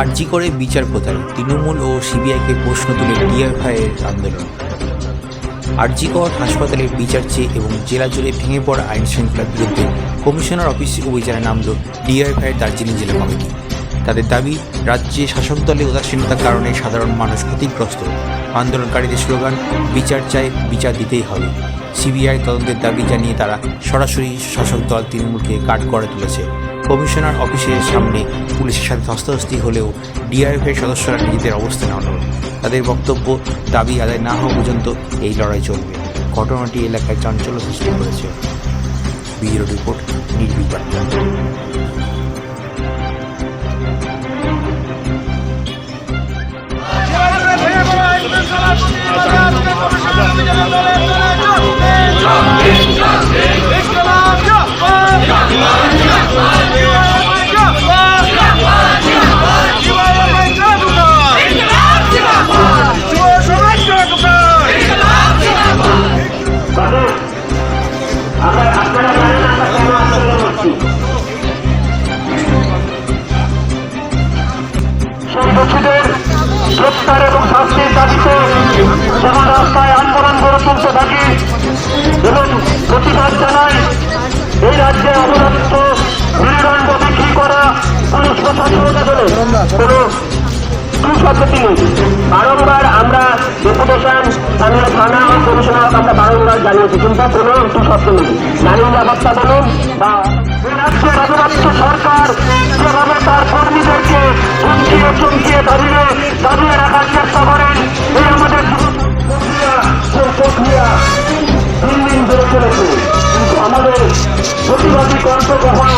আরজি করে বিচার কোথায়, তৃণমূল ও সিবিআইকে প্রশ্ন তুলে ডিআইএফআইয়ের আন্দোলন। আরজি কর হাসপাতালের বিচার চেয়ে এবং জেলা জুড়ে ভেঙে পড়া আইন শৃঙ্খলার বিরুদ্ধে কমিশনার অফিসে অভিযানে নামল ডিআইএফআইয়ের দার্জিলিং জেলা কমিটি। তাদের দাবি, রাজ্যে শাসক দলের উদাসীনতার কারণে সাধারণ মানুষ ক্ষতিগ্রস্ত। আন্দোলনকারীদের স্লোগান, বিচার চাই, বিচার দিতেই হবে। সিবিআই তদন্তের দাবি জানিয়ে তারা সরাসরি শাসক দল তৃণমূলকে কাঠগড়ায় তুলেছে। কমিশনার অফিসের সামনে পুলিশের সাথে ধস্তাধস্তি হলেও ডিআইএফআইয়ের সদস্যরা নিজেদের অবস্থান অনড়। তাদের বক্তব্য, দাবি আদায় না হওয়া পর্যন্ত এই লড়াই চলবে। ঘটনাটি এলাকায় চাঞ্চল্য সৃষ্টি করেছে। ব্যুরো রিপোর্ট, নির্ভীক বার্তা। গ্রেপ্তার এবং শাস্তির দাবিতে যেমন রাস্তায় আন্দোলন গড়ে তুলতে থাকি এবং প্রতিবাদ জানাই। এই রাজ্যে অবরুদ্ধ মেরুদণ্ড বিক্রি করা পুলিশ প্রশাসনের কোনো দুঃশব্দটি নেই। বারংবার আমরা ডেপুটেশন স্থানীয় থানা ও কমিশনার আমরা বারংবার জানিয়েছি, কিন্তু কোনো দুঃশব্দ নেই। নারী নিরাপত্তা বলুন বা রাজ্যের অবরুদ্ধ সরকার যেভাবে তার কর্মীদেরকে হুমকিয়ে চমকিয়ে দাবিয়ে রাখার চেষ্টা করেন, এই আমাদের প্রক্রিয়া দিন দিন বেড়ে চলেছে। কিন্তু আমাদের প্রতিবাদী কণ্ঠ কখনো